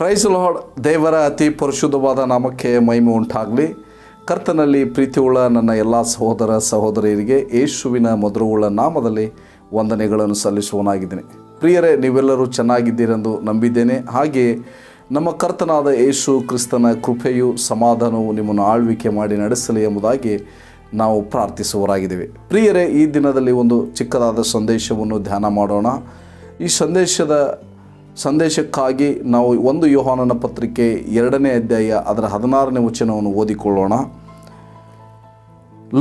Price lord. ದೇವರ ಅತಿ ಪರಿಶುದ್ಧವಾದ ನಾಮಕ್ಕೆ ಮಹಿಮೆ ಉಂಟಾಗಲಿ. ಕರ್ತನಲ್ಲಿ ಪ್ರೀತಿಯುಳ್ಳ ನನ್ನ ಎಲ್ಲ ಸಹೋದರ ಸಹೋದರಿಯರಿಗೆ ಯೇಸುವಿನ ಮಧುರವುಳ್ಳ ನಾಮದಲ್ಲಿ ವಂದನೆಗಳನ್ನು ಸಲ್ಲಿಸುವನಾಗಿದ್ದೇನೆ. ಪ್ರಿಯರೇ, ನೀವೆಲ್ಲರೂ ಚೆನ್ನಾಗಿದ್ದೀರೆಂದು ನಂಬಿದ್ದೇನೆ. ಹಾಗೆಯೇ ನಮ್ಮ ಕರ್ತನಾದ ಯೇಸು ಕ್ರಿಸ್ತನ ಕೃಪೆಯು ಸಮಾಧಾನವು ನಿಮ್ಮನ್ನು ಆಳ್ವಿಕೆ ಮಾಡಿ ನಡೆಸಲಿ ಎಂಬುದಾಗಿ ನಾವು ಪ್ರಾರ್ಥಿಸುವರಾಗಿದ್ದೇವೆ. ಪ್ರಿಯರೇ, ಈ ದಿನದಲ್ಲಿ ಒಂದು ಚಿಕ್ಕದಾದ ಸಂದೇಶವನ್ನು ಧ್ಯಾನ ಮಾಡೋಣ. ಈ ಸಂದೇಶಕ್ಕಾಗಿ ನಾವು 1 ಯೋಹಾನನ ಪತ್ರಿಕೆ 2ನೇ ಅಧ್ಯಾಯ ಅದರ 16ನೇ ವಚನವನ್ನು ಓದಿಕೊಳ್ಳೋಣ.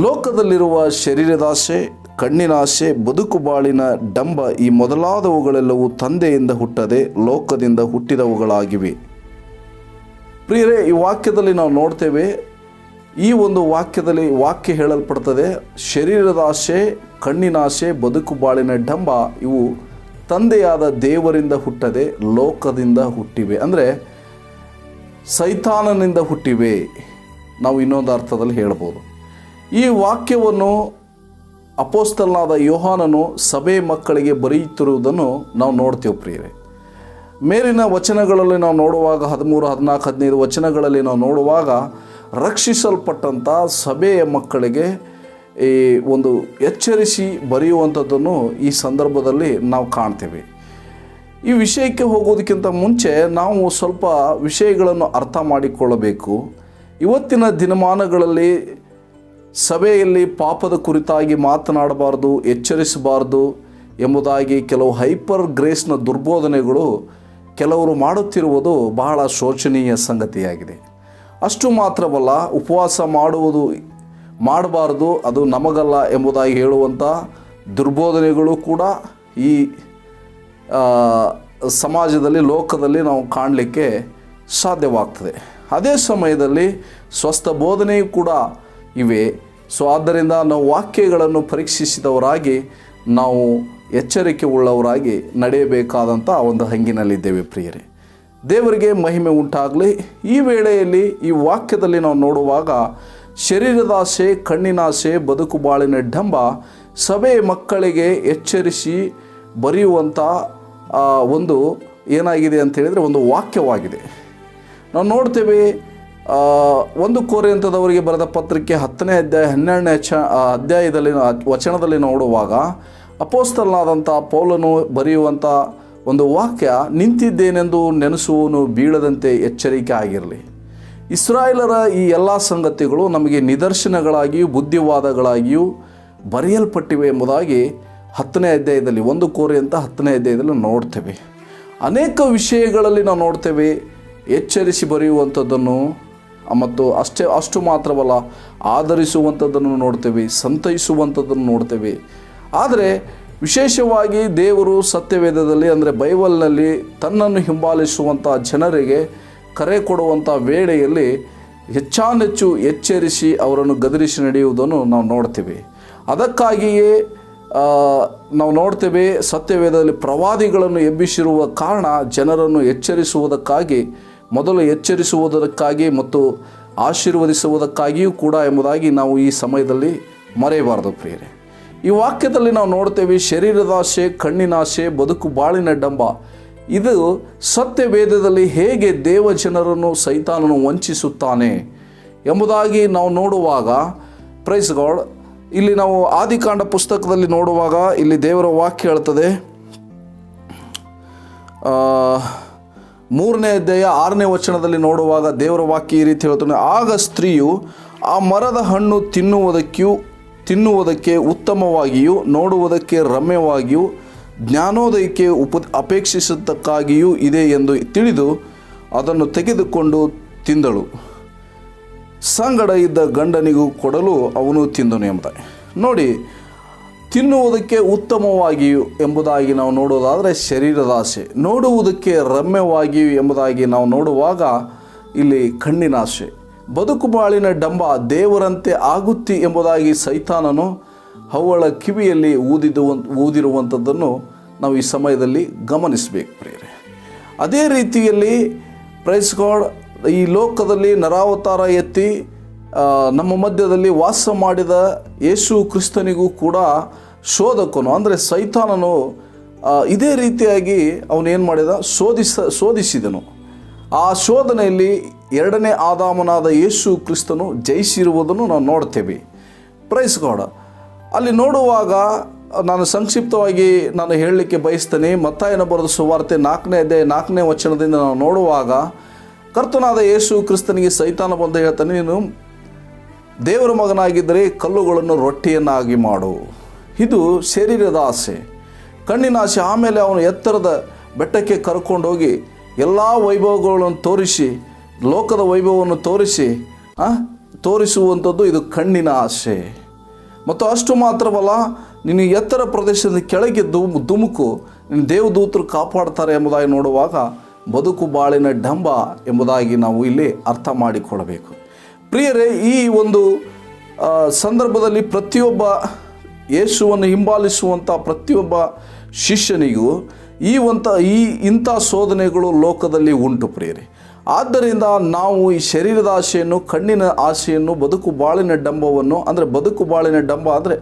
ಲೋಕದಲ್ಲಿರುವ ಶರೀರದಾಸೆ, ಕಣ್ಣಿನಾಸೆ, ಬದುಕು ಬಾಳಿನ ಡಂಬ ಈ ಮೊದಲಾದವುಗಳೆಲ್ಲವೂ ತಂದೆಯಿಂದ ಹುಟ್ಟದೆ ಲೋಕದಿಂದ ಹುಟ್ಟಿದವುಗಳಾಗಿವೆ. ಪ್ರಿಯರೇ, ಈ ವಾಕ್ಯದಲ್ಲಿ ನಾವು ನೋಡ್ತೇವೆ, ಈ ಒಂದು ವಾಕ್ಯದಲ್ಲಿ ವಾಕ್ಯ ಹೇಳಲ್ಪಡ್ತದೆ, ಶರೀರದಾಸೆ, ಕಣ್ಣಿನಾಸೆ, ಬದುಕು ಬಾಳಿನ ಡಂಬ ಇವು ತಂದೆಯಾದ ದೇವರಿಂದ ಹುಟ್ಟದೆ ಲೋಕದಿಂದ ಹುಟ್ಟಿವೆ. ಅಂದರೆ ಸೈತಾನನಿಂದ ಹುಟ್ಟಿವೆ, ನಾವು ಇನ್ನೊಂದು ಅರ್ಥದಲ್ಲಿ ಹೇಳ್ಬೋದು. ಈ ವಾಕ್ಯವನ್ನು ಅಪೊಸ್ತಲನಾದ ಯೋಹಾನನು ಸಭೆ ಮಕ್ಕಳಿಗೆ ಬರೆಯುತ್ತಿರುವುದನ್ನು ನಾವು ನೋಡ್ತೇವೆ. ಪ್ರಿಯರೇ, ಮೇಲಿನ ವಚನಗಳಲ್ಲಿ ನಾವು ನೋಡುವಾಗ 13, 14, 15 ವಚನಗಳಲ್ಲಿ ನಾವು ನೋಡುವಾಗ ರಕ್ಷಿಸಲ್ಪಟ್ಟಂಥ ಸಭೆಯ ಮಕ್ಕಳಿಗೆ ಈ ಒಂದು ಎಚ್ಚರಿಸಿ ಬರೆಯುವಂಥದ್ದನ್ನು ಈ ಸಂದರ್ಭದಲ್ಲಿ ನಾವು ಕಾಣ್ತೇವೆ. ಈ ವಿಷಯಕ್ಕೆ ಹೋಗೋದಕ್ಕಿಂತ ಮುಂಚೆ ನಾವು ಸ್ವಲ್ಪ ವಿಷಯಗಳನ್ನು ಅರ್ಥ ಮಾಡಿಕೊಳ್ಳಬೇಕು. ಇವತ್ತಿನ ದಿನಮಾನಗಳಲ್ಲಿ ಸಭೆಯಲ್ಲಿ ಪಾಪದ ಕುರಿತಾಗಿ ಮಾತನಾಡಬಾರ್ದು, ಎಚ್ಚರಿಸಬಾರ್ದು ಎಂಬುದಾಗಿ ಕೆಲವು ಹೈಪರ್ ಗ್ರೇಸ್ನ ದುರ್ಬೋಧನೆಗಳು ಕೆಲವರು ಮಾಡುತ್ತಿರುವುದು ಬಹಳ ಶೋಚನೀಯ ಸಂಗತಿಯಾಗಿದೆ. ಅಷ್ಟು ಮಾತ್ರವಲ್ಲ, ಉಪವಾಸ ಮಾಡಬಾರ್ದು, ಅದು ನಮಗಲ್ಲ ಎಂಬುದಾಗಿ ಹೇಳುವಂಥ ದುರ್ಬೋಧನೆಗಳು ಕೂಡ ಈ ಸಮಾಜದಲ್ಲಿ, ಲೋಕದಲ್ಲಿ ನಾವು ಕಾಣಲಿಕ್ಕೆ ಸಾಧ್ಯವಾಗ್ತದೆ. ಅದೇ ಸಮಯದಲ್ಲಿ ಸ್ವಸ್ಥ ಬೋಧನೆಯೂ ಕೂಡ ಇವೆ. ಆದ್ದರಿಂದ ನಾವು ವಾಕ್ಯಗಳನ್ನು ಪರೀಕ್ಷಿಸಿದವರಾಗಿ ನಾವು ಎಚ್ಚರಿಕೆ ಉಳ್ಳವರಾಗಿ ನಡೆಯಬೇಕಾದಂಥ ಒಂದು ಹಂಗಿನಲ್ಲಿದ್ದೇವೆ. ಪ್ರಿಯರೇ, ದೇವರಿಗೆ ಮಹಿಮೆ ಉಂಟಾಗಲಿ. ಈ ವೇಳೆಯಲ್ಲಿ ಈ ವಾಕ್ಯದಲ್ಲಿ ನಾವು ನೋಡುವಾಗ ಶರೀರದಾಸೆ, ಕಣ್ಣಿನಾಸೆ, ಬದುಕು ಬಾಳಿನ ಡಂಬ ಸಭೆ ಮಕ್ಕಳಿಗೆ ಎಚ್ಚರಿಸಿ ಬರೆಯುವಂಥ ಒಂದು ಏನಾಗಿದೆ ಅಂತ ಹೇಳಿದರೆ ಒಂದು ವಾಕ್ಯವಾಗಿದೆ. ನಾವು ನೋಡ್ತೇವೆ, 1 ಕೊರಿಂಥದವರಿಗೆ ಬರೆದ ಪತ್ರಿಕೆ 10ನೇ ಅಧ್ಯಾಯ 12ನೇ ಅಧ್ಯಾಯದಲ್ಲಿ ವಚನದಲ್ಲಿ ನೋಡುವಾಗ ಅಪೊಸ್ತಲನಾದಂಥ ಪೌಲನು ಬರೆಯುವಂಥ ಒಂದು ವಾಕ್ಯ, ನಿಂತಿದ್ದೇನೆಂದು ನೆನೆಸುವನು ಬೀಳದಂತೆ ಎಚ್ಚರಿಕೆ ಆಗಿರಲಿ. ಇಸ್ರಾಯೇಲರ ಈ ಎಲ್ಲ ಸಂಗತಿಗಳು ನಮಗೆ ನಿದರ್ಶನಗಳಾಗಿಯೂ ಬುದ್ಧಿವಾದಗಳಾಗಿಯೂ ಬರೆಯಲ್ಪಟ್ಟಿವೆ ಎಂಬುದಾಗಿ 10ನೇ ಅಧ್ಯಾಯದಲ್ಲಿ 1 ಕೊರಿಂಥ 10ನೇ ಅಧ್ಯಾಯದಲ್ಲಿ ನೋಡ್ತೇವೆ. ಅನೇಕ ವಿಷಯಗಳಲ್ಲಿ ನಾವು ನೋಡ್ತೇವೆ ಎಚ್ಚರಿಸಿ ಬರೆಯುವಂಥದ್ದನ್ನು, ಮತ್ತು ಅಷ್ಟು ಮಾತ್ರವಲ್ಲ, ಆಧರಿಸುವಂಥದ್ದನ್ನು ನೋಡ್ತೇವೆ, ಸಂತೈಸುವಂಥದ್ದನ್ನು ನೋಡ್ತೇವೆ. ಆದರೆ ವಿಶೇಷವಾಗಿ ದೇವರು ಸತ್ಯವೇದದಲ್ಲಿ ಅಂದರೆ ಬೈಬಲ್ನಲ್ಲಿ ತನ್ನನ್ನು ಹಿಂಬಾಲಿಸುವಂಥ ಜನರಿಗೆ ಕರೆ ಕೊಡುವಂಥ ವೇಳೆಯಲ್ಲಿ ಹೆಚ್ಚಾನೆಚ್ಚು ಎಚ್ಚರಿಸಿ ಅವರನ್ನು ಗದರಿಸಿ ನಡೆಯುವುದನ್ನು ನಾವು ನೋಡ್ತೇವೆ. ಅದಕ್ಕಾಗಿಯೇ ನಾವು ನೋಡ್ತೇವೆ, ಸತ್ಯವೇದದಲ್ಲಿ ಪ್ರವಾದಿಗಳನ್ನು ಎಬ್ಬಿಸಿರುವ ಕಾರಣ ಜನರನ್ನು ಎಚ್ಚರಿಸುವುದಕ್ಕಾಗಿ, ಮೊದಲು ಎಚ್ಚರಿಸುವುದಕ್ಕಾಗಿ ಮತ್ತು ಆಶೀರ್ವದಿಸುವುದಕ್ಕಾಗಿಯೂ ಕೂಡ ಎಂಬುದಾಗಿ ನಾವು ಈ ಸಮಯದಲ್ಲಿ ಮರೆಯಬಾರದು. ಪ್ರಿಯರೇ, ಈ ವಾಕ್ಯದಲ್ಲಿ ನಾವು ನೋಡ್ತೇವೆ, ಶರೀರದಾಸೆ, ಕಣ್ಣಿನಾಸೆ, ಬದುಕು ಬಾಳಿನ ಡಂಬ, ಇದು ಸತ್ಯವೇದದಲ್ಲಿ ಹೇಗೆ ದೇವಜನರನ್ನು ಸೈತಾನನು ವಂಚಿಸುತ್ತಾನೆ ಎಂಬುದಾಗಿ ನಾವು ನೋಡುವಾಗ, ಪ್ರೈಸ್ ಗಾಡ್, ಇಲ್ಲಿ ನಾವು ಆದಿಕಾಂಡ ಪುಸ್ತಕದಲ್ಲಿ ನೋಡುವಾಗ ಇಲ್ಲಿ ದೇವರ ವಾಕ್ಯ ಹೇಳ್ತದೆ, 3ನೇ ಅಧ್ಯಾಯ 6ನೇ ವಚನದಲ್ಲಿ ನೋಡುವಾಗ ದೇವರ ವಾಕ್ಯ ಈ ರೀತಿ ಹೇಳ್ತಾನೆ, ಆಗ ಸ್ತ್ರೀಯು ಆ ಮರದ ಹಣ್ಣು ತಿನ್ನುವುದಕ್ಕೆ ಉತ್ತಮವಾಗಿಯೂ ನೋಡುವುದಕ್ಕೆ ರಮ್ಯವಾಗಿಯೂ ಜ್ಞಾನೋದಯಕ್ಕೆ ಅಪೇಕ್ಷಿಸತಕ್ಕಾಗಿಯೂ ಇದೆ ಎಂದು ತಿಳಿದು ಅದನ್ನು ತೆಗೆದುಕೊಂಡು ತಿಂದಳು. ಸಂಗಡ ಇದ್ದ ಗಂಡನಿಗೂ ಕೊಡಲು ಅವನು ತಿಂದನು ಎಂಬುದಾಗಿ ನೋಡಿ. ತಿನ್ನುವುದಕ್ಕೆ ಉತ್ತಮವಾಗಿಯೂ ಎಂಬುದಾಗಿ ನಾವು ನೋಡೋದಾದರೆ ಶರೀರದಾಸೆ, ನೋಡುವುದಕ್ಕೆ ರಮ್ಯವಾಗಿಯೂ ಎಂಬುದಾಗಿ ನಾವು ನೋಡುವಾಗ ಇಲ್ಲಿ ಕಣ್ಣಿನಾಸೆ, ಬದುಕು ಬಾಳಿನ ಡಂಬ ದೇವರಂತೆ ಆಗುತ್ತಿ ಎಂಬುದಾಗಿ ಸೈತಾನನು ಅವಳ ಕಿವಿಯಲ್ಲಿ ಊದಿರುವಂಥದ್ದನ್ನು ನಾವು ಈ ಸಮಯದಲ್ಲಿ ಗಮನಿಸಬೇಕು. ಪ್ರಿಯರೇ, ಅದೇ ರೀತಿಯಲ್ಲಿ ಪ್ರೈಸ್ ಗಾಡ್, ಈ ಲೋಕದಲ್ಲಿ ನರಾವತಾರ ಎತ್ತಿ ನಮ್ಮ ಮಧ್ಯದಲ್ಲಿ ವಾಸ ಮಾಡಿದ ಯೇಸು ಕ್ರಿಸ್ತನಿಗೂ ಕೂಡ ಶೋಧಕನು ಅಂದರೆ ಸೈತಾನನು ಇದೇ ರೀತಿಯಾಗಿ ಅವನೇನು ಮಾಡಿದ, ಶೋಧಿಸಿದನು. ಆ ಶೋಧನೆಯಲ್ಲಿ ಎರಡನೇ ಆದಾಮನಾದ ಯೇಸು ಕ್ರಿಸ್ತನು ಜಯಿಸಿರುವುದನ್ನು ನಾವು ನೋಡ್ತೇವೆ. Praise God. ಅಲ್ಲಿ ನೋಡುವಾಗ ನಾನು ಸಂಕ್ಷಿಪ್ತವಾಗಿ ಹೇಳಲಿಕ್ಕೆ ಬಯಸ್ತೇನೆ. ಮತ್ತಾಯನ ಬರೆದ ಸುವಾರ್ತೆ 4ನೇ ಅಧ್ಯಾಯ 4ನೇ ವಚನದಿಂದ ನಾವು ನೋಡುವಾಗ ಕರ್ತನಾದ ಯೇಸು ಕ್ರಿಸ್ತನಿಗೆ ಸೈತಾನ ಬಂದು ಹೇಳ್ತಾನೆ, ನೀನು ದೇವರ ಮಗನಾಗಿದ್ದರೆ ಕಲ್ಲುಗಳನ್ನು ರೊಟ್ಟಿಯನ್ನಾಗಿ ಮಾಡು. ಇದು ಶರೀರದ ಆಸೆ, ಕಣ್ಣಿನ ಆಸೆ. ಆಮೇಲೆ ಅವನು ಎತ್ತರದ ಬೆಟ್ಟಕ್ಕೆ ಕರ್ಕೊಂಡೋಗಿ ಎಲ್ಲ ವೈಭವಗಳನ್ನು ತೋರಿಸಿ, ಲೋಕದ ವೈಭವವನ್ನು ತೋರಿಸುವಂಥದ್ದು ಇದು ಕಣ್ಣಿನ ಆಸೆ. ಮತ್ತು ಅಷ್ಟು ಮಾತ್ರವಲ್ಲ, ನೀನು ಎತ್ತರ ಪ್ರದೇಶದ ಕೆಳಗೆ ಧುಮುಕು, ನಿನ್ನ ದೇವದೂತರು ಕಾಪಾಡ್ತಾರೆ ಎಂಬುದಾಗಿ ನೋಡುವಾಗ ಬದುಕು ಬಾಳಿನ ಡಂಬ ಎಂಬುದಾಗಿ ನಾವು ಇಲ್ಲಿ ಅರ್ಥ ಮಾಡಿಕೊಳ್ಳಬೇಕು. ಪ್ರಿಯರೇ, ಈ ಒಂದು ಸಂದರ್ಭದಲ್ಲಿ ಪ್ರತಿಯೊಬ್ಬ ಯೇಸುವನ್ನು ಹಿಂಬಾಲಿಸುವಂಥ ಪ್ರತಿಯೊಬ್ಬ ಶಿಷ್ಯನಿಗೂ ಇಂಥ ಶೋಧನೆಗಳು ಲೋಕದಲ್ಲಿ ಉಂಟು ಪ್ರಿಯರೇ. ಆದ್ದರಿಂದ ನಾವು ಈ ಶರೀರದ ಆಸೆಯನ್ನು, ಕಣ್ಣಿನ ಆಸೆಯನ್ನು, ಬದುಕು ಬಾಳಿನ ಡಂಬವನ್ನು, ಬದುಕು ಬಾಳಿನ ಡಂಬ ಅಂದರೆ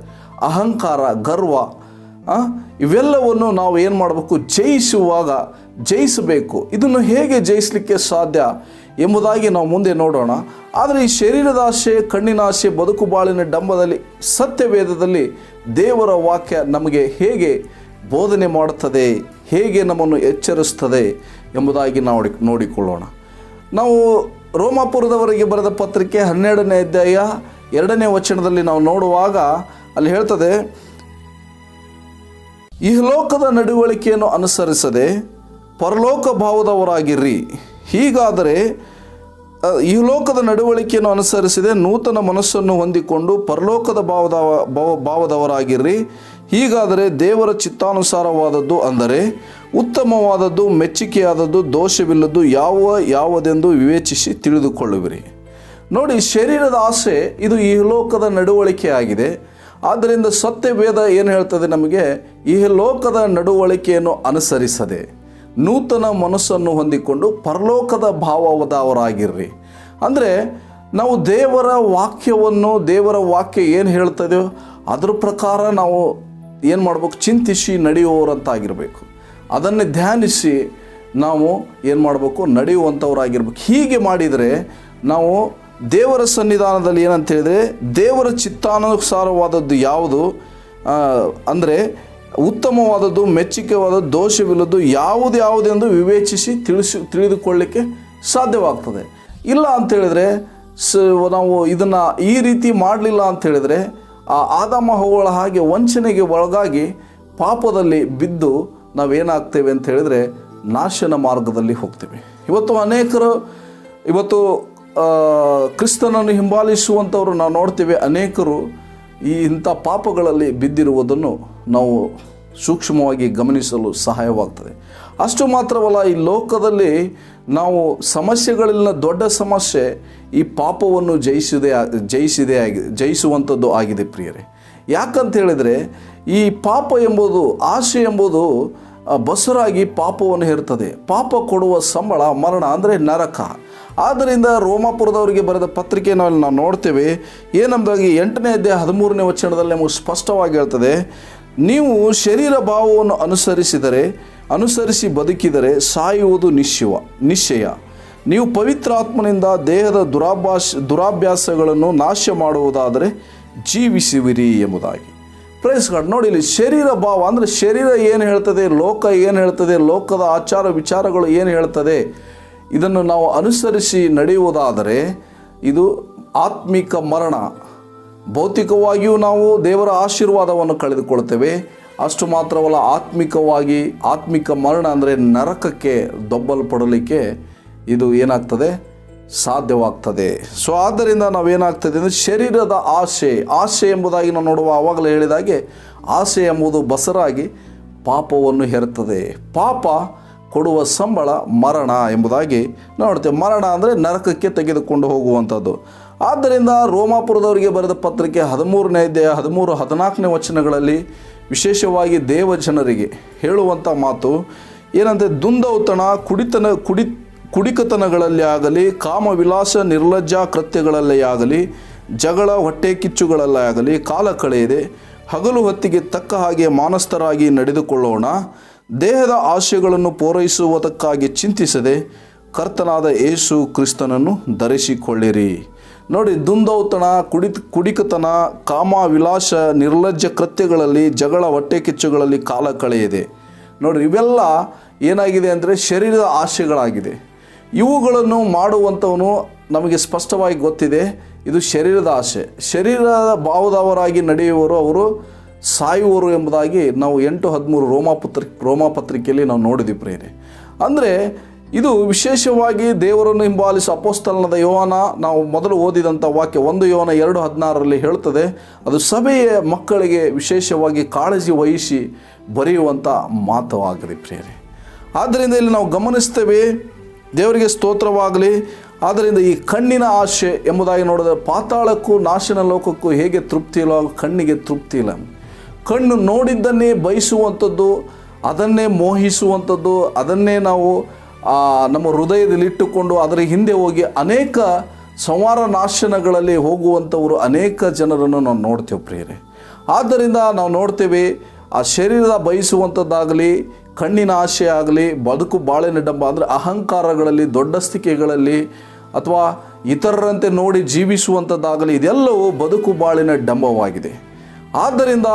ಅಹಂಕಾರ, ಗರ್ವ, ಇವೆಲ್ಲವನ್ನು ನಾವು ಏನು ಮಾಡಬೇಕು? ಜಯಿಸಬೇಕು. ಇದನ್ನು ಹೇಗೆ ಜಯಿಸಲಿಕ್ಕೆ ಸಾಧ್ಯ ಎಂಬುದಾಗಿ ನಾವು ಮುಂದೆ ನೋಡೋಣ. ಆದರೆ ಈ ಶರೀರದ ಆಸೆ, ಕಣ್ಣಿನ ಆಸೆ, ಬದುಕು ಬಾಳಿನ ಡಂಬದಲ್ಲಿ ಸತ್ಯವೇದದಲ್ಲಿ ದೇವರ ವಾಕ್ಯ ನಮಗೆ ಹೇಗೆ ಬೋಧನೆ ಮಾಡುತ್ತದೆ, ಹೇಗೆ ನಮ್ಮನ್ನು ಎಚ್ಚರಿಸ್ತದೆ ಎಂಬುದಾಗಿ ನೋಡಿಕೊಳ್ಳೋಣ. ನಾವು ರೋಮಾಪುರದವರಿಗೆ ಬರೆದ ಪತ್ರಿಕೆ 12ನೇ ಅಧ್ಯಾಯ 2ನೇ ವಚನದಲ್ಲಿ ನಾವು ನೋಡುವಾಗ ಅಲ್ಲಿ ಹೇಳ್ತದೆ, ಇಹಲೋಕದ ನಡವಳಿಕೆಯನ್ನು ಅನುಸರಿಸದೆ ಪರಲೋಕ ಭಾವದವರಾಗಿರ್ರಿ. ಹೀಗಾದರೆ ಇಹಲೋಕದ ನಡವಳಿಕೆಯನ್ನು ಅನುಸರಿಸದೆ ನೂತನ ಮನಸ್ಸನ್ನು ಹೊಂದಿಕೊಂಡು ಪರಲೋಕದ ಭಾವದವರಾಗಿರ್ರಿ. ಹೀಗಾದರೆ ದೇವರ ಚಿತ್ತಾನುಸಾರವಾದದ್ದು, ಅಂದರೆ ಉತ್ತಮವಾದದ್ದು, ಮೆಚ್ಚುಗೆಯಾದದ್ದು, ದೋಷವಿಲ್ಲದ್ದು ಯಾವುದೆಂದು ವಿವೇಚಿಸಿ ತಿಳಿದುಕೊಳ್ಳುವಿರಿ. ನೋಡಿ, ಶರೀರದ ಆಸೆ ಇದು ಇಹಲೋಕದ ನಡವಳಿಕೆ ಆಗಿದೆ. ಆದ್ದರಿಂದ ಸತ್ಯವೇದ ಏನು ಹೇಳ್ತದೆ ನಮಗೆ? ಇಹಲೋಕದ ನಡವಳಿಕೆಯನ್ನು ಅನುಸರಿಸದೆ ನೂತನ ಮನಸ್ಸನ್ನು ಹೊಂದಿಕೊಂಡು ಪರಲೋಕದ ಭಾವದವರಾಗಿರ್ರಿ. ಅಂದರೆ ನಾವು ದೇವರ ವಾಕ್ಯ ಏನು ಹೇಳ್ತದೆಯೋ ಅದ್ರ ಪ್ರಕಾರ ನಾವು ಏನು ಮಾಡಬೇಕು? ಚಿಂತಿಸಿ ನಡೆಯುವವರಂತಾಗಿರಬೇಕು. ಅದನ್ನೇ ಧ್ಯಾನಿಸಿ ನಾವು ಏನು ಮಾಡಬೇಕು? ನಡೆಯುವಂಥವರಾಗಿರ್ಬೇಕು. ಹೀಗೆ ಮಾಡಿದರೆ ನಾವು ದೇವರ ಸನ್ನಿಧಾನದಲ್ಲಿ ಏನಂತ ಹೇಳಿದರೆ, ದೇವರ ಚಿತ್ತಾನುಸಾರವಾದದ್ದು ಯಾವುದು, ಅಂದರೆ ಉತ್ತಮವಾದದ್ದು, ಮೆಚ್ಚುಗೆವಾದದ್ದು, ದೋಷವಿಲ್ಲದ್ದು ಯಾವುದೆಂದು ವಿವೇಚಿಸಿ ತಿಳಿದುಕೊಳ್ಳಲಿಕ್ಕೆ ಸಾಧ್ಯವಾಗ್ತದೆ. ಇಲ್ಲ ಅಂಥೇಳಿದರೆ ನಾವು ಇದನ್ನು ಈ ರೀತಿ ಮಾಡಲಿಲ್ಲ ಅಂಥೇಳಿದರೆ ಆದಾಮ ಹವ್ವಳ ಹಾಗೆ ವಂಚನೆಗೆ ಒಳಗಾಗಿ ಪಾಪದಲ್ಲಿ ಬಿದ್ದು ನಾವೇನಾಗ್ತೇವೆ ಅಂತ ಹೇಳಿದರೆ ನಾಶನ ಮಾರ್ಗದಲ್ಲಿ ಹೋಗ್ತೇವೆ. ಇವತ್ತು ಕ್ರಿಸ್ತನನ್ನು ಹಿಂಬಾಲಿಸುವಂಥವರು ನಾವು ನೋಡ್ತೇವೆ, ಅನೇಕರು ಇಂಥ ಪಾಪಗಳಲ್ಲಿ ಬಿದ್ದಿರುವುದನ್ನು ನಾವು ಸೂಕ್ಷ್ಮವಾಗಿ ಗಮನಿಸಲು ಸಹಾಯವಾಗ್ತದೆ. ಅಷ್ಟು ಮಾತ್ರವಲ್ಲ, ಈ ಲೋಕದಲ್ಲಿ ನಾವು ಸಮಸ್ಯೆಗಳಿಲ್ಲ ದೊಡ್ಡ ಸಮಸ್ಯೆ ಈ ಪಾಪವನ್ನು ಜಯಿಸುವಂಥದ್ದು ಆಗಿದೆ ಪ್ರಿಯರೇ. ಯಾಕಂತ ಹೇಳಿದರೆ ಈ ಪಾಪ ಎಂಬುದು, ಆಸೆ ಎಂಬುದು ಬಸರಾಗಿ ಪಾಪವನ್ನು ಹೇರ್ತದೆ. ಪಾಪ ಕೊಡುವ ಸಂಬಳ ಮರಣ, ಅಂದರೆ ನರಕ. ಆದ್ದರಿಂದ ರೋಮಾಪುರದವರಿಗೆ ಬರೆದ ಪತ್ರಿಕೆಯಲ್ಲಿ ನಾವು ನೋಡ್ತೇವೆ, ಏನಂಬುದಾಗಿ 8ನೇ ಅಧ್ಯಾಯ 13ನೇ ವಚನದಲ್ಲಿ ನಮಗೆ ಸ್ಪಷ್ಟವಾಗಿ ಹೇಳ್ತದೆ, ನೀವು ಶರೀರ ಭಾವವನ್ನು ಅನುಸರಿಸಿ ಬದುಕಿದರೆ ಸಾಯುವುದು ನಿಶ್ಚಯ. ನೀವು ಪವಿತ್ರಾತ್ಮನಿಂದ ದೇಹದ ದುರಾಭ್ಯಾಸಗಳನ್ನು ನಾಶ ಮಾಡುವುದಾದರೆ ಜೀವಿಸುವಿರಿ ಎಂಬುದಾಗಿ. Praise God. ನೋಡಿ, ಇಲ್ಲಿ ಶರೀರ ಭಾವ ಅಂದರೆ ಶರೀರ ಏನು ಹೇಳ್ತದೆ, ಲೋಕ ಏನು ಹೇಳ್ತದೆ, ಲೋಕದ ಆಚಾರ ವಿಚಾರಗಳು ಏನು ಹೇಳ್ತದೆ, ಇದನ್ನು ನಾವು ಅನುಸರಿಸಿ ನಡೆಯುವುದಾದರೆ ಇದು ಆತ್ಮಿಕ ಮರಣ. ಭೌತಿಕವಾಗಿಯೂ ನಾವು ದೇವರ ಆಶೀರ್ವಾದವನ್ನು ಕಳೆದುಕೊಳ್ತೇವೆ. ಅಷ್ಟು ಮಾತ್ರವಲ್ಲ, ಆತ್ಮಿಕ ಮರಣ ಅಂದರೆ ನರಕಕ್ಕೆ ದೊಬ್ಬಲ್ಪಡಲಿಕ್ಕೆ ಇದು ಏನಾಗ್ತದೆ? ಸಾಧ್ಯವಾಗ್ತದೆ. ಸೊ ಆದ್ದರಿಂದ ನಾವೇನಾಗ್ತದೆ ಅಂದರೆ ಶರೀರದ ಆಸೆ ಎಂಬುದಾಗಿ ನಾವು ನೋಡುವ ಆವಾಗಲೇ ಹೇಳಿದಾಗೆ ಆಸೆ ಎಂಬುದು ಬಸರಾಗಿ ಪಾಪವನ್ನು ಹೇರುತ್ತದೆ. ಪಾಪ ಕೊಡುವ ಸಂಬಳ ಮರಣ ಎಂಬುದಾಗಿ ನೋಡ್ತೇವೆ. ಮರಣ ಅಂದರೆ ನರಕಕ್ಕೆ ತೆಗೆದುಕೊಂಡು ಹೋಗುವಂಥದ್ದು. ಆದ್ದರಿಂದ ರೋಮಾಪುರದವರಿಗೆ ಬರೆದ ಪತ್ರಿಕೆ 13ನೇ ಅಧ್ಯಾಯ 13-14ನೇ ವಚನಗಳಲ್ಲಿ ವಿಶೇಷವಾಗಿ ದೇವಜನರಿಗೆ ಹೇಳುವಂಥ ಮಾತು ಏನಂದರೆ, ದುಂದೌತಣ, ಕುಡಿಕತನಗಳಲ್ಲಿ ಆಗಲಿ, ಕಾಮವಿಲಾಸ, ನಿರ್ಲಜ್ಜಾ ಕೃತ್ಯಗಳಲ್ಲೇ ಆಗಲಿ, ಜಗಳ, ಹೊಟ್ಟೆ ಕಿಚ್ಚುಗಳಲ್ಲೇ ಆಗಲಿ ಕಾಲ ಕಳೆಯದೆ ಹಗಲು ಹೊತ್ತಿಗೆ ತಕ್ಕ ಹಾಗೆ ಮಾನಸ್ಥರಾಗಿ ನಡೆದುಕೊಳ್ಳೋಣ. ದೇಹದ ಆಶೆಗಳನ್ನು ಪೂರೈಸುವುದಕ್ಕಾಗಿ ಚಿಂತಿಸದೆ ಕರ್ತನಾದ ಯೇಸು ಕ್ರಿಸ್ತನನ್ನು ಧರಿಸಿಕೊಳ್ಳಿರಿ. ನೋಡಿ, ದುಂದೌತಣ, ಕುಡಿಕತನ, ಕಾಮ ವಿಲಾಸ, ನಿರ್ಲಜ್ಜ ಕೃತ್ಯಗಳಲ್ಲಿ, ಜಗಳ, ಹೊಟ್ಟೆ ಕಿಚ್ಚುಗಳಲ್ಲಿ ಕಾಲ ಕಳೆಯಿದೆ. ನೋಡಿ, ಇವೆಲ್ಲ ಏನಾಗಿದೆ ಅಂದರೆ ಶರೀರದ ಆಸೆಗಳಾಗಿದೆ. ಇವುಗಳನ್ನು ಮಾಡುವಂಥವನು ನಮಗೆ ಸ್ಪಷ್ಟವಾಗಿ ಗೊತ್ತಿದೆ, ಇದು ಶರೀರದ ಆಸೆ. ಶರೀರದ ಭಾವದವರಾಗಿ ನಡೆಯುವವರು ಅವರು ಸಾಯುವರು ಎಂಬುದಾಗಿ ನಾವು 8:13 ರೋಮಾಪತ್ರಿಕೆಯಲ್ಲಿ ನಾವು ನೋಡಿದ್ವಿ ಪ್ರಿಯರೇ. ಅಂದರೆ ಇದು ವಿಶೇಷವಾಗಿ ದೇವರನ್ನು ಹಿಂಬಾಲಿಸುವ ಅಪೊಸ್ತಲನಾದ ಯೋಹಾನ, ನಾವು ಮೊದಲು ಓದಿದಂಥ ವಾಕ್ಯ 1 ಯೋಹಾನ 2:16 ಹೇಳ್ತದೆ. ಅದು ಸಭೆಯ ಮಕ್ಕಳಿಗೆ ವಿಶೇಷವಾಗಿ ಕಾಳಜಿ ವಹಿಸಿ ಬರೆಯುವಂಥ ಮಾತವಾಗಿದೆ ಪ್ರಿಯರೇ. ಆದ್ದರಿಂದ ಇಲ್ಲಿ ನಾವು ಗಮನಿಸ್ತೇವೆ, ದೇವರಿಗೆ ಸ್ತೋತ್ರವಾಗಲಿ. ಆದ್ದರಿಂದ ಈ ಕಣ್ಣಿನ ಆಸೆ ಎಂಬುದಾಗಿ ನೋಡಿದ್ರೆ ಪಾತಾಳಕ್ಕೂ ನಾಶನ ಲೋಕಕ್ಕೂ ಹೇಗೆ ತೃಪ್ತಿ ಇಲ್ಲ, ಕಣ್ಣಿಗೆ ತೃಪ್ತಿ ಇಲ್ಲ. ಕಣ್ಣು ನೋಡಿದ್ದನ್ನೇ ಬಯಸುವಂಥದ್ದು, ಅದನ್ನೇ ಮೋಹಿಸುವಂಥದ್ದು, ಅದನ್ನೇ ನಾವು ನಮ್ಮ ಹೃದಯದಲ್ಲಿ ಇಟ್ಟುಕೊಂಡು ಅದರ ಹಿಂದೆ ಹೋಗಿ ಅನೇಕ ಸಂಹಾರ ನಾಶನಗಳಲ್ಲಿ ಹೋಗುವಂಥವರು ಅನೇಕ ಜನರನ್ನು ನಾವು ನೋಡ್ತೇವೆ ಪ್ರಿಯರೇ. ಆದ್ದರಿಂದ ನಾವು ನೋಡ್ತೇವೆ, ಆ ಶರೀರದ ಬಯಸುವಂಥದ್ದಾಗಲಿ, ಕಣ್ಣಿನ ಆಸೆ ಆಗಲಿ, ಬದುಕು ಬಾಳಿನ ಡಂಬ ಅಂದರೆ ಅಹಂಕಾರಗಳಲ್ಲಿ, ದೊಡ್ಡಸ್ತಿಕೆಗಳಲ್ಲಿ ಅಥವಾ ಇತರರಂತೆ ನೋಡಿ ಜೀವಿಸುವಂಥದ್ದಾಗಲಿ, ಇದೆಲ್ಲವೂ ಬದುಕು ಬಾಳಿನ ಡಂಬವಾಗಿದೆ. ಆದ್ದರಿಂದ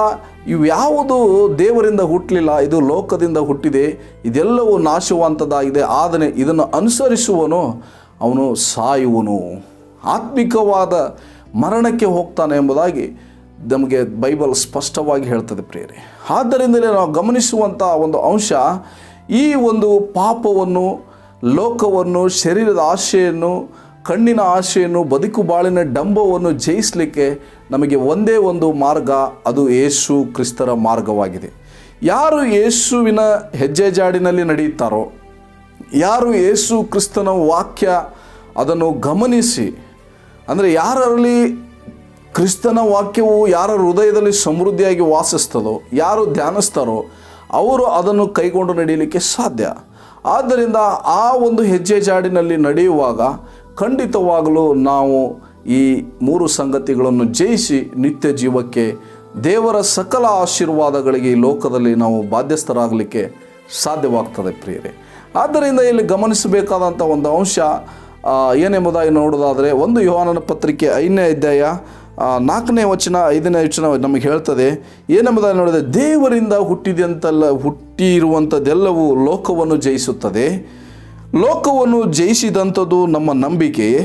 ಇವ್ಯಾವುದು ದೇವರಿಂದ ಹುಟ್ಟಲಿಲ್ಲ, ಇದು ಲೋಕದಿಂದ ಹುಟ್ಟಿದೆ. ಇದೆಲ್ಲವೂ ನಾಶವಂಥದ್ದಾಗಿದೆ. ಆದರೆ ಇದನ್ನು ಅನುಸರಿಸುವನು ಅವನು ಸಾಯುವನು, ಆತ್ಮಿಕವಾದ ಮರಣಕ್ಕೆ ಹೋಗ್ತಾನೆ ಎಂಬುದಾಗಿ ನಮಗೆ ಬೈಬಲ್ ಸ್ಪಷ್ಟವಾಗಿ ಹೇಳ್ತದೆ ಪ್ರಿಯರೇ. ಆದ್ದರಿಂದಲೇ ನಾವು ಗಮನಿಸುವಂಥ ಒಂದು ಅಂಶ, ಈ ಒಂದು ಪಾಪವನ್ನು, ಲೋಕವನ್ನು, ಶರೀರದ ಆಶೆಯನ್ನು, ಕಣ್ಣಿನ ಆಶೆಯನ್ನು, ಬದುಕು ಬಾಳಿನ ಡಂಬವನ್ನು ಜಯಿಸಲಿಕ್ಕೆ ನಮಗೆ ಒಂದೇ ಒಂದು ಮಾರ್ಗ, ಅದು ಯೇಸು ಕ್ರಿಸ್ತರ ಮಾರ್ಗವಾಗಿದೆ. ಯಾರು ಯೇಸುವಿನ ಹೆಜ್ಜೆ ಜಾಡಿನಲ್ಲಿ ನಡೆಯುತ್ತಾರೋ, ಯಾರು ಯೇಸು ಕ್ರಿಸ್ತನ ವಾಕ್ಯ ಅದನ್ನು ಗಮನಿಸಿ, ಅಂದರೆ ಯಾರಲ್ಲಿ ಕ್ರಿಸ್ತನ ವಾಕ್ಯವು ಯಾರ ಹೃದಯದಲ್ಲಿ ಸಮೃದ್ಧಿಯಾಗಿ ವಾಸಿಸ್ತದೋ, ಯಾರು ಧ್ಯಾನಿಸ್ತಾರೋ ಅವರು ಅದನ್ನು ಕೈಗೊಂಡು ನಡೆಯಲಿಕ್ಕೆ ಸಾಧ್ಯ. ಆದ್ದರಿಂದ ಆ ಒಂದು ಹೆಜ್ಜೆ ಜಾಡಿನಲ್ಲಿ ನಡೆಯುವಾಗ ಖಂಡಿತವಾಗಲೂ ನಾವು ಈ 3 ಸಂಗತಿಗಳನ್ನು ಜಯಿಸಿ ನಿತ್ಯ ಜೀವಕ್ಕೆ, ದೇವರ ಸಕಲ ಆಶೀರ್ವಾದಗಳಿಗೆ ಈ ಲೋಕದಲ್ಲಿ ನಾವು ಬಾಧ್ಯಸ್ಥರಾಗಲಿಕ್ಕೆ ಸಾಧ್ಯವಾಗ್ತದೆ ಪ್ರಿಯರೇ. ಆದ್ದರಿಂದ ಇಲ್ಲಿ ಗಮನಿಸಬೇಕಾದಂಥ ಒಂದು ಅಂಶ ಏನೆಂಬುದಾಗಿ ನೋಡೋದಾದರೆ, 1 ಯೋಹಾನನ ಪತ್ರಿಕೆ 5ನೇ ಅಧ್ಯಾಯ 4ನೇ ವಚನ 5ನೇ ವಚನ ನಮಗೆ ಹೇಳ್ತದೆ. ಏನೆಂಬುದಾಗಿ ನೋಡಿದರೆ, ದೇವರಿಂದ ಹುಟ್ಟಿರುವಂಥದ್ದೆಲ್ಲವೂ ಲೋಕವನ್ನು ಜಯಿಸುತ್ತದೆ. ಲೋಕವನ್ನು ಜಯಿಸಿದಂಥದ್ದು ನಮ್ಮ ನಂಬಿಕೆಯೇ.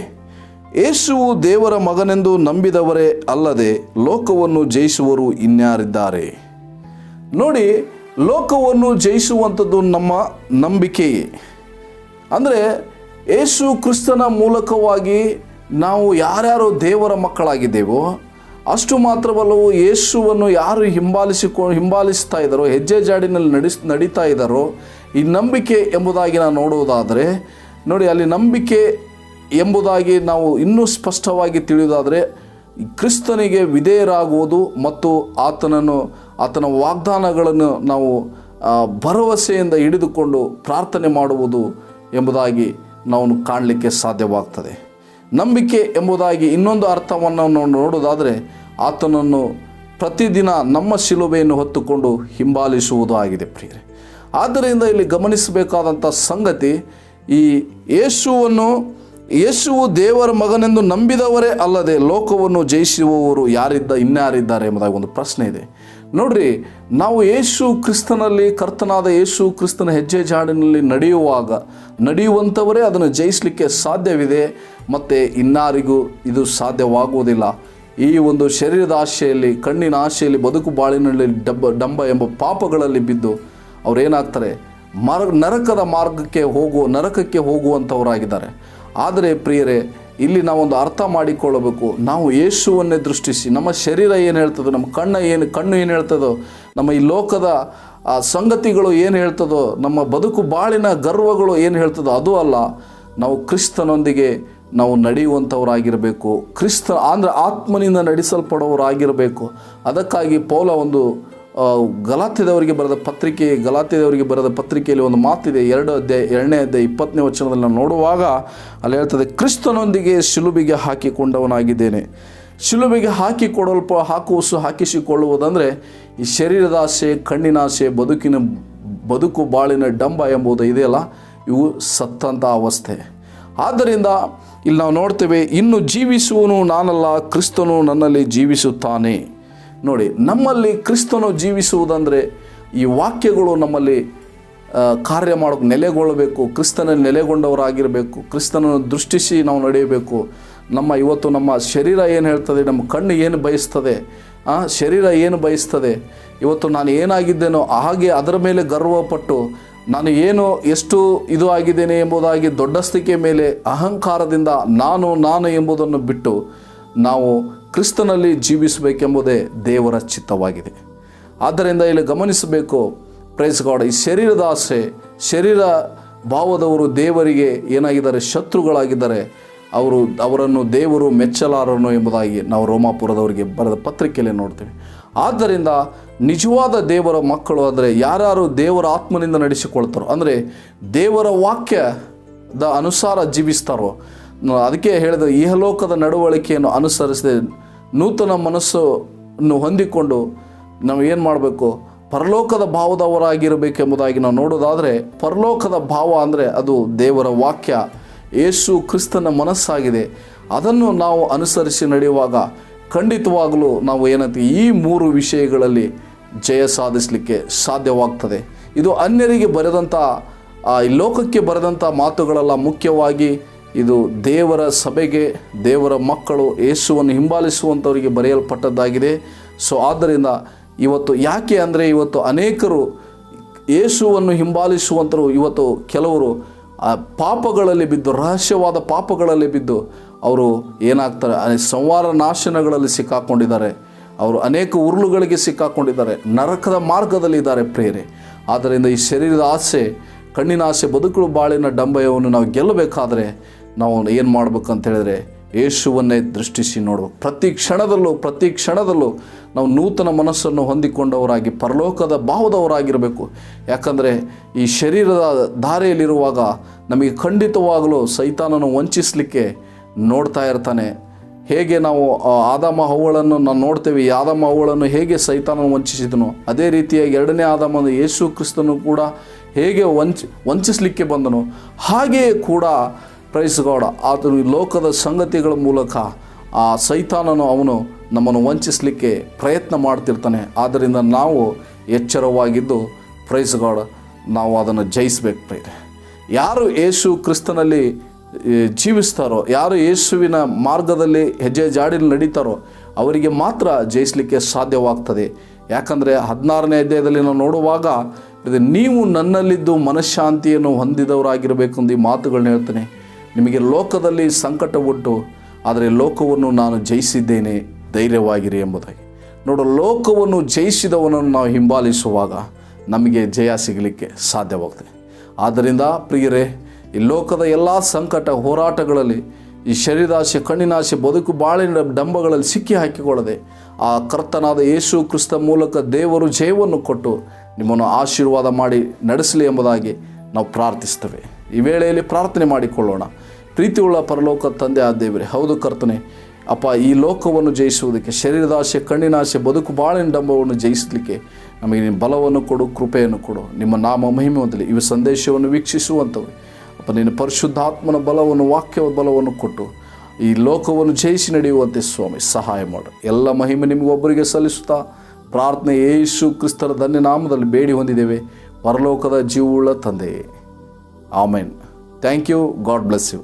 ಯೇಸುವು ದೇವರ ಮಗನೆಂದು ನಂಬಿದವರೇ ಅಲ್ಲದೆ ಲೋಕವನ್ನು ಜಯಿಸುವರು ಇನ್ಯಾರಿದ್ದಾರೆ. ನೋಡಿ, ಲೋಕವನ್ನು ಜಯಿಸುವಂಥದ್ದು ನಮ್ಮ ನಂಬಿಕೆಯೇ. ಅಂದರೆ ಯೇಸು ಕ್ರಿಸ್ತನ ಮೂಲಕವಾಗಿ ನಾವು ಯಾರ್ಯಾರು ದೇವರ ಮಕ್ಕಳಾಗಿದ್ದೇವೋ, ಅಷ್ಟು ಮಾತ್ರವಲ್ಲವೂ ಯೇಸುವನ್ನು ಯಾರು ಹಿಂಬಾಲಿಸ್ತಾ ಇದ್ದಾರೋ, ಹೆಜ್ಜೆ ಜಾಡಿನಲ್ಲಿ ನಡೀತಾ ಇದ್ದಾರೋ, ಈ ನಂಬಿಕೆ ಎಂಬುದಾಗಿ ನಾವು ನೋಡುವುದಾದರೆ, ನೋಡಿ, ಅಲ್ಲಿ ನಂಬಿಕೆ ಎಂಬುದಾಗಿ ನಾವು ಇನ್ನೂ ಸ್ಪಷ್ಟವಾಗಿ ತಿಳಿಯುವುದಾದರೆ, ಕ್ರಿಸ್ತನಿಗೆ ವಿಧೇಯರಾಗುವುದು ಮತ್ತು ಆತನ ವಾಗ್ದಾನಗಳನ್ನು ನಾವು ಭರವಸೆಯಿಂದ ಹಿಡಿದುಕೊಂಡು ಪ್ರಾರ್ಥನೆ ಮಾಡುವುದು ಎಂಬುದಾಗಿ ನಾವು ಕಾಣಲಿಕ್ಕೆ ಸಾಧ್ಯವಾಗ್ತದೆ. ನಂಬಿಕೆ ಎಂಬುದಾಗಿ ಇನ್ನೊಂದು ಅರ್ಥವನ್ನು ನಾವು ನೋಡೋದಾದರೆ, ಆತನನ್ನು ಪ್ರತಿದಿನ ನಮ್ಮ ಶಿಲುಬೆಯನ್ನು ಹೊತ್ತುಕೊಂಡು ಹಿಂಬಾಲಿಸುವುದು ಆಗಿದೆ ಪ್ರಿಯರೇ. ಆದ್ದರಿಂದ ಇಲ್ಲಿ ಗಮನಿಸಬೇಕಾದಂಥ ಸಂಗತಿ, ಈ ಯೇಸುವು ದೇವರ ಮಗನೆಂದು ನಂಬಿದವರೇ ಅಲ್ಲದೆ ಲೋಕವನ್ನು ಜಯಿಸುವವರು ಇನ್ಯಾರಿದ್ದಾರೆ ಎಂಬುದಾಗಿ ಒಂದು ಪ್ರಶ್ನೆ ಇದೆ. ನೋಡ್ರಿ, ನಾವು ಯೇಸು ಕ್ರಿಸ್ತನಲ್ಲಿ, ಕರ್ತನಾದ ಯೇಸು ಕ್ರಿಸ್ತನ ಹೆಜ್ಜೆ ಜಾಡಿನಲ್ಲಿ ನಡೆಯುವಂಥವರೇ ಅದನ್ನು ಜಯಿಸಲಿಕ್ಕೆ ಸಾಧ್ಯವಿದೆ. ಮತ್ತು ಇನ್ನಾರಿಗೂ ಇದು ಸಾಧ್ಯವಾಗುವುದಿಲ್ಲ. ಈ ಒಂದು ಶರೀರದ ಆಶೆಯಲ್ಲಿ, ಕಣ್ಣಿನ ಆಶೆಯಲ್ಲಿ, ಬದುಕು ಬಾಳಿನಲ್ಲಿ ಡಂಬ ಎಂಬ ಪಾಪಗಳಲ್ಲಿ ಬಿದ್ದು ಅವರೇನಾಗ್ತಾರೆ, ನರಕಕ್ಕೆ ಹೋಗುವಂಥವರಾಗಿದ್ದಾರೆ. ಆದರೆ ಪ್ರಿಯರೇ, ಇಲ್ಲಿ ನಾವೊಂದು ಅರ್ಥ ಮಾಡಿಕೊಳ್ಳಬೇಕು. ನಾವು ಯೇಸುವನ್ನೇ ದೃಷ್ಟಿಸಿ, ನಮ್ಮ ಶರೀರ ಏನು ಹೇಳ್ತದೋ, ನಮ್ಮ ಕಣ್ಣು ಏನು ಹೇಳ್ತದೋ, ನಮ್ಮ ಈ ಲೋಕದ ಸಂಗತಿಗಳು ಏನು ಹೇಳ್ತದೋ, ನಮ್ಮ ಬದುಕು ಬಾಳಿನ ಗರ್ವಗಳು ಏನು ಹೇಳ್ತದೋ ಅದು ಅಲ್ಲ. ನಾವು ಕ್ರಿಸ್ತನೊಂದಿಗೆ ನಾವು ನಡೆಯುವಂಥವರಾಗಿರಬೇಕು. ಅಂದರೆ ಆತ್ಮನಿಂದ ನಡೆಸಲ್ಪಡುವವರಾಗಿರಬೇಕು. ಅದಕ್ಕಾಗಿ ಪೌಲ ಒಂದು ಗಲಾತ್ಯದವರಿಗೆ ಬರೆದ ಪತ್ರಿಕೆಯಲ್ಲಿ ಒಂದು ಮಾತಿದೆ. 2ನೇ ಅಧ್ಯಾಯ 20ನೇ ವಚನದಲ್ಲಿ ನಾವು ನೋಡುವಾಗ ಅಲ್ಲಿ ಹೇಳ್ತದೆ, ಕ್ರಿಸ್ತನೊಂದಿಗೆ ಶಿಲುಬೆಗೆ ಹಾಕಿಕೊಂಡವನಾಗಿದ್ದೇನೆ. ಶಿಲುಬೆಗೆ ಹಾಕಿಸಿಕೊಳ್ಳುವುದಂದರೆ ಈ ಶರೀರದ ಆಸೆ, ಕಣ್ಣಿನ ಆಸೆ, ಬದುಕು ಬಾಳಿನ ಡಂಬ ಎಂಬುದು ಇದೆಯಲ್ಲ, ಇವು ಸತ್ತಂಥ ಅವಸ್ಥೆ. ಆದ್ದರಿಂದ ಇಲ್ಲಿ ನಾವು ನೋಡ್ತೇವೆ, ಇನ್ನು ಜೀವಿಸುವನು ನಾನಲ್ಲ, ಕ್ರಿಸ್ತನು ನನ್ನಲ್ಲಿ ಜೀವಿಸುತ್ತಾನೆ. ನೋಡಿ, ನಮ್ಮಲ್ಲಿ ಕ್ರಿಸ್ತನು ಜೀವಿಸುವುದಂದರೆ ಈ ವಾಕ್ಯಗಳು ನಮ್ಮಲ್ಲಿ ಕಾರ್ಯ ಮಾಡೋಕ್ಕೆ ನೆಲೆಗೊಳ್ಳಬೇಕು. ಕ್ರಿಸ್ತನಲ್ಲಿ ನೆಲೆಗೊಂಡವರಾಗಿರಬೇಕು. ಕ್ರಿಸ್ತನನ್ನು ದೃಷ್ಟಿಸಿ ನಾವು ನಡೆಯಬೇಕು. ಇವತ್ತು ನಮ್ಮ ಶರೀರ ಏನು ಹೇಳ್ತದೆ, ನಮ್ಮ ಕಣ್ಣು ಏನು ಬಯಸ್ತದೆ, ಶರೀರ ಏನು ಬಯಸ್ತದೆ, ಇವತ್ತು ನಾನು ಏನಾಗಿದ್ದೇನೋ ಹಾಗೆ ಅದರ ಮೇಲೆ ಗರ್ವಪಟ್ಟು ನಾನು ಏನು ಎಷ್ಟು ಇದು ಆಗಿದ್ದೇನೆ ಎಂಬುದಾಗಿ ದೊಡ್ಡಸ್ತಿಕೆ ಮೇಲೆ ಅಹಂಕಾರದಿಂದ ನಾನು ಎಂಬುದನ್ನು ಬಿಟ್ಟು ನಾವು ಕ್ರಿಸ್ತನಲ್ಲಿ ಜೀವಿಸಬೇಕೆಂಬುದೇ ದೇವರ ಚಿತ್ತವಾಗಿದೆ. ಆದ್ದರಿಂದ ಇಲ್ಲಿ ಗಮನಿಸಬೇಕು, ಪ್ರೈಸ್ ಗಾಡ್, ಈ ಶರೀರದ ಆಸೆ, ಶರೀರ ಭಾವದವರು ದೇವರಿಗೆ ಏನಾಗಿದ್ದಾರೆ, ಶತ್ರುಗಳಾಗಿದ್ದಾರೆ. ಅವರನ್ನು ದೇವರು ಮೆಚ್ಚಲಾರನು ಎಂಬುದಾಗಿ ನಾವು ರೋಮಾಪುರದವರಿಗೆ ಬರೆದ ಪತ್ರಿಕೆಯಲ್ಲಿ ನೋಡ್ತೇವೆ. ಆದ್ದರಿಂದ ನಿಜವಾದ ದೇವರ ಮಕ್ಕಳು ಅಂದರೆ ಯಾರ್ಯಾರು ದೇವರ ಆತ್ಮನಿಂದ ನಡೆಸಿಕೊಳ್ತಾರೋ, ಅಂದರೆ ದೇವರ ವಾಕ್ಯದ ಅನುಸಾರ ಜೀವಿಸ್ತಾರೋ, ಅದಕ್ಕೆ ಹೇಳಿದ ಇಹಲೋಕದ ನಡವಳಿಕೆಯನ್ನು ಅನುಸರಿಸದೆ ನೂತನ ಮನಸ್ಸನ್ನು ಹೊಂದಿಕೊಂಡು ನಾವು ಏನು ಮಾಡಬೇಕು, ಪರಲೋಕದ ಭಾವದವರಾಗಿರಬೇಕೆಂಬುದಾಗಿ ನಾವು ನೋಡೋದಾದರೆ, ಪರಲೋಕದ ಭಾವ ಅಂದರೆ ಅದು ದೇವರ ವಾಕ್ಯ, ಯೇಸು ಕ್ರಿಸ್ತನ ಮನಸ್ಸಾಗಿದೆ. ಅದನ್ನು ನಾವು ಅನುಸರಿಸಿ ನಡೆಯುವಾಗ ಖಂಡಿತವಾಗಲೂ ನಾವು ಏನಂತ ಈ 3 ವಿಷಯಗಳಲ್ಲಿ ಜಯ ಸಾಧಿಸಲಿಕ್ಕೆ ಸಾಧ್ಯವಾಗ್ತದೆ. ಇದು ಅನ್ಯರಿಗೆ ಬರೆದಂಥ, ಈ ಲೋಕಕ್ಕೆ ಬರೆದಂಥ ಮಾತುಗಳಲ್ಲ. ಮುಖ್ಯವಾಗಿ ಇದು ದೇವರ ಸಭೆಗೆ, ದೇವರ ಮಕ್ಕಳು, ಯೇಸುವನ್ನು ಹಿಂಬಾಲಿಸುವಂಥವರಿಗೆ ಬರೆಯಲ್ಪಟ್ಟದ್ದಾಗಿದೆ. ಸೊ ಆದ್ದರಿಂದ ಇವತ್ತು ಯಾಕೆ ಅಂದರೆ, ಇವತ್ತು ಅನೇಕರು ಯೇಸುವನ್ನು ಹಿಂಬಾಲಿಸುವಂಥರು ಇವತ್ತು ಕೆಲವರು ಪಾಪಗಳಲ್ಲಿ ಬಿದ್ದು, ರಹಸ್ಯವಾದ ಪಾಪಗಳಲ್ಲಿ ಬಿದ್ದು ಅವರು ಏನಾಗ್ತಾರೆ, ಸಂವಾರ ನಾಶನಗಳಲ್ಲಿ ಸಿಕ್ಕಾಕೊಂಡಿದ್ದಾರೆ. ಅವರು ಅನೇಕ ಉರುಳುಗಳಿಗೆ ಸಿಕ್ಕಾಕೊಂಡಿದ್ದಾರೆ, ನರಕದ ಮಾರ್ಗದಲ್ಲಿದ್ದಾರೆ ಪ್ರಿಯರೇ. ಆದ್ದರಿಂದ ಈ ಶರೀರದ ಆಸೆ, ಕಣ್ಣಿನ ಆಸೆ, ಬದುಕಲು ಬಾಳಿನ ಡಂಬಯವನ್ನು ನಾವು ಗೆಲ್ಲಬೇಕಾದ್ರೆ ನಾವು ಏನು ಮಾಡ್ಬೇಕಂತ ಹೇಳಿದ್ರೆ, ಯೇಸುವನ್ನೇ ದೃಷ್ಟಿಸಿ ನೋಡಬೇಕು. ಪ್ರತಿ ಕ್ಷಣದಲ್ಲೂ ನಾವು ನೂತನ ಮನಸ್ಸನ್ನು ಹೊಂದಿಕೊಂಡವರಾಗಿ ಪರಲೋಕದ ಭಾವದವರಾಗಿರಬೇಕು. ಯಾಕಂದರೆ ಈ ಶರೀರದ ದಾರಿಯಲ್ಲಿರುವಾಗ ನಮಗೆ ಖಂಡಿತವಾಗಲೂ ಸೈತಾನನು ವಂಚಿಸಲಿಕ್ಕೆ ನೋಡ್ತಾ ಇರ್ತಾನೆ. ಹೇಗೆ ನಾವು ಆದಾಮ ಹವ್ವಳನ್ನು ನಾವು ನೋಡ್ತೇವೆ, ಈ ಆದಾಮ ಹವ್ವಳನ್ನು ಹೇಗೆ ಸೈತಾನನು ವಂಚಿಸಿದನು, ಅದೇ ರೀತಿಯಾಗಿ ಎರಡನೇ ಆದಾಮನ ಯೇಸು ಕ್ರಿಸ್ತನು ಕೂಡ ಹೇಗೆ ವಂಚಿಸಲಿಕ್ಕೆ ಬಂದನು, ಹಾಗೆಯೇ ಕೂಡ ಪ್ರೈಸ್ ಗಾಡ್ ಆತನು ಈ ಲೋಕದ ಸಂಗತಿಗಳ ಮೂಲಕ ಆ ಸೈತಾನನು ಅವನು ನಮ್ಮನ್ನು ವಂಚಿಸಲಿಕ್ಕೆ ಪ್ರಯತ್ನ ಮಾಡ್ತಿರ್ತಾನೆ. ಆದ್ದರಿಂದ ನಾವು ಎಚ್ಚರವಾಗಿದ್ದು ಪ್ರೈಸ್ ಗಾಡ್ ನಾವು ಅದನ್ನು ಜಯಿಸಬೇಕು ಪ್ರಿಯರೇ. ಯಾರು ಯೇಸು ಕ್ರಿಸ್ತನಲ್ಲಿ ಜೀವಿಸ್ತಾರೋ, ಯಾರು ಯೇಸುವಿನ ಮಾರ್ಗದಲ್ಲಿ ಹೆಜ್ಜೆ ಜಾಡಿನಲ್ಲಿ ನಡೀತಾರೋ ಅವರಿಗೆ ಮಾತ್ರ ಜಯಿಸಲಿಕ್ಕೆ ಸಾಧ್ಯವಾಗ್ತದೆ. ಯಾಕಂದರೆ 16ನೇ ಅಧ್ಯಾಯದಲ್ಲಿ ನಾವು ನೋಡುವಾಗ, ನೀವು ನನ್ನಲ್ಲಿದ್ದು ಮನಃಶಾಂತಿಯನ್ನು ಹೊಂದಿದವರಾಗಿರಬೇಕೆಂದು ಈ ಮಾತುಗಳನ್ನ ಹೇಳ್ತಾನೆ. ನಿಮಗೆ ಲೋಕದಲ್ಲಿ ಸಂಕಟ ಉಂಟು, ಆದರೆ ಲೋಕವನ್ನು ನಾನು ಜಯಿಸಿದ್ದೇನೆ, ಧೈರ್ಯವಾಗಿರಿ ಎಂಬುದಾಗಿ. ನೋಡು, ಲೋಕವನ್ನು ಜಯಿಸಿದವನನ್ನು ನಾವು ಹಿಂಬಾಲಿಸುವಾಗ ನಮಗೆ ಜಯ ಸಿಗಲಿಕ್ಕೆ ಸಾಧ್ಯವಾಗ್ತದೆ. ಆದ್ದರಿಂದ ಪ್ರಿಯರೇ, ಈ ಲೋಕದ ಎಲ್ಲ ಸಂಕಟ ಹೋರಾಟಗಳಲ್ಲಿ, ಈ ಶರೀರಾಸೆ, ಕಣ್ಣಿನಾಸೆ, ಬದುಕು ಬಾಳಿನ ಡಂಬಗಳಲ್ಲಿ ಸಿಕ್ಕಿ ಹಾಕಿಕೊಳ್ಳದೆ ಆ ಕರ್ತನಾದ ಯೇಸು ಕ್ರಿಸ್ತ ಮೂಲಕ ದೇವರು ಜಯವನ್ನು ಕೊಟ್ಟು ನಿಮ್ಮನ್ನು ಆಶೀರ್ವಾದ ಮಾಡಿ ನಡೆಸಲಿ ಎಂಬುದಾಗಿ ನಾವು ಪ್ರಾರ್ಥಿಸ್ತೇವೆ. ಈ ವೇಳೆಯಲ್ಲಿ ಪ್ರಾರ್ಥನೆ ಮಾಡಿಕೊಳ್ಳೋಣ. ಪ್ರೀತಿಯುಳ್ಳ ಪರಲೋಕ ತಂದೆ ಆದ ದೇವರೇ, ಹೌದು ಕರ್ತನೆ, ಅಪ್ಪ, ಈ ಲೋಕವನ್ನು ಜಯಿಸುವುದಕ್ಕೆ, ಶರೀರದಾಸೆ, ಕಣ್ಣಿನಾಸೆ, ಬದುಕು ಬಾಳಿನ ಡಂಬವನ್ನು ಜಯಿಸಲಿಕ್ಕೆ ನಮಗೆ ನಿಮ್ಮ ಬಲವನ್ನು ಕೊಡು, ಕೃಪೆಯನ್ನು ಕೊಡು. ನಿಮ್ಮ ನಾಮ ಮಹಿಮೆ ಹೊಂದಲಿ. ಇವು ಸಂದೇಶವನ್ನು ವೀಕ್ಷಿಸುವಂಥವು ಅಪ್ಪ, ನಿನ್ನ ಪರಿಶುದ್ಧಾತ್ಮನ ಬಲವನ್ನು, ವಾಕ್ಯದ ಬಲವನ್ನು ಕೊಟ್ಟು ಈ ಲೋಕವನ್ನು ಜಯಿಸಿ ನಡೆಯುವಂತೆ ಸ್ವಾಮಿ ಸಹಾಯ ಮಾಡು. ಎಲ್ಲ ಮಹಿಮೆ ನಿಮಗೊಬ್ಬರಿಗೆ ಸಲ್ಲಿಸುತ್ತಾ ಪ್ರಾರ್ಥನೆ ಯೇಸು ಕ್ರಿಸ್ತರ ಧನ್ಯ ನಾಮದಲ್ಲಿ ಬೇಡಿ ಹೊಂದಿದ್ದೇವೆ, ಪರಲೋಕದ ಜೀವವುಳ್ಳ ತಂದೆಯೇ. Amen. Thank you. God bless you.